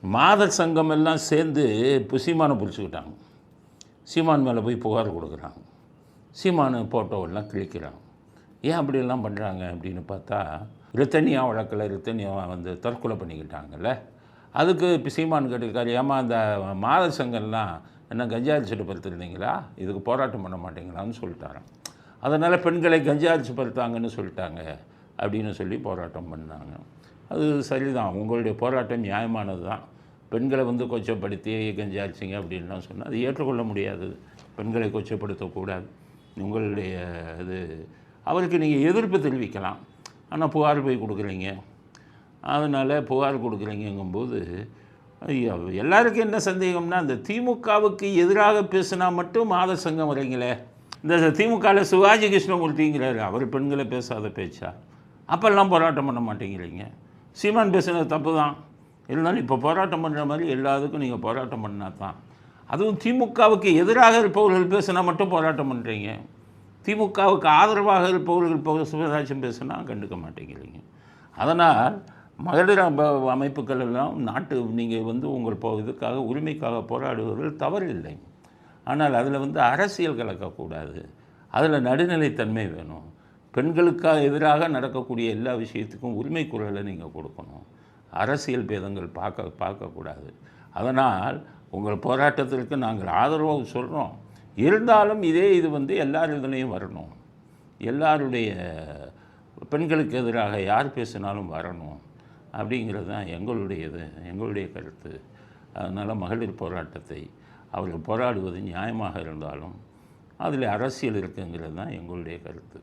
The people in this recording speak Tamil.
மாதர் சங்கம் எல்லாம் சேர்ந்து இப்போ சீமானை பிடிச்சிக்கிட்டாங்க. சீமான் மேலே போய் புகார் கொடுக்குறாங்க. சீமானு ஃபோட்டோவெல்லாம் கிழிக்கிறாங்க. ஏன் அப்படியெல்லாம் பண்ணுறாங்க அப்படின்னு பார்த்தா, ரித்தனியா வழக்கில் ரித்தனியா வந்து தற்கொலை பண்ணிக்கிட்டாங்கல்ல, அதுக்கு இப்போ சீமான் கேட்டிருக்காரு, ஏமா அந்த மாதர் சங்கம்லாம் என்ன கஞ்சா அரிச்சிட்டு படுத்துருந்தீங்களா, இதுக்கு போராட்டம் பண்ண மாட்டீங்களான்னு சொல்லிட்டாராம். அதனால் பெண்களை கஞ்சா அரிச்சு படுத்தாங்கன்னு சொல்லிட்டாங்க அப்படின்னு சொல்லி போராட்டம் பண்ணாங்க. அது சரிதான், உங்களுடைய போராட்டம் நியாயமானது தான். பெண்களை வந்து கொச்சப்படுத்தி கஞ்சா அரிச்சிங்க அப்படின்லாம் சொன்னால் அது ஏற்றுக்கொள்ள முடியாது. பெண்களை கொச்சப்படுத்தக்கூடாது. உங்களுடைய இது அவருக்கு நீங்கள் எதிர்ப்பு தெரிவிக்கலாம். ஆனால் புகார் போய் கொடுக்குறீங்க. அதனால் புகார் கொடுக்குறீங்கும்போது எல்லாருக்கும் என்ன சந்தேகம்னா, இந்த திமுகவுக்கு எதிராக பேசினா மட்டும் மாதர் சங்கம் வரீங்களே. இந்த திமுகவில் சிவாஜி கிருஷ்ணமூர்த்திங்கிறாரு, அவர் பெண்களை பேசாத பேச்சா? அப்போல்லாம் போராட்டம் பண்ண மாட்டேங்கிறீங்க. சீமான் பேசுனது தப்பு தான். இருந்தாலும் இப்போ போராட்டம் பண்ணுற மாதிரி எல்லாத்துக்கும் நீங்கள் போராட்டம் பண்ணால் தான். அதுவும் திமுகவுக்கு எதிராக இருப்பவர்கள் பேசினா மட்டும் போராட்டம் பண்ணுறீங்க. திமுகவுக்கு ஆதரவாக இருப்பவர்கள் சிவராஜ்யம் பேசினா கண்டுக்க மாட்டேங்கிறீங்க. அதனால் மகளிர் அமைப்புகள் எல்லாம் நீங்கள் வந்து உங்கள் இதுக்காக உரிமைக்காக போராடுவர்கள் தவறில்லை. ஆனால் அதில் வந்து அரசியல் கலக்கக்கூடாது. அதில் நடுநிலைத்தன்மை வேணும். பெண்களுக்காக எதிராக நடக்கக்கூடிய எல்லா விஷயத்துக்கும் உரிமை குரலை நீங்கள் கொடுக்கணும். அரசியல் பேதங்கள் பார்க்கக்கூடாது. அதனால் உங்கள் போராட்டத்திற்கு நாங்கள் ஆதரவாக சொல்கிறோம். இருந்தாலும் இது வந்து எல்லார் இதுலேயும் வரணும். எல்லாருடைய பெண்களுக்கு எதிராக யார் பேசினாலும் வரணும் அப்படிங்கிறது தான் எங்களுடைய கருத்து. அதனால் மகளிர் போராட்டத்தை அவர்கள் போராடுவது நியாயமாக இருந்தாலும் அதில் அரசியல் இருக்குங்கிறது தான் எங்களுடைய கருத்து.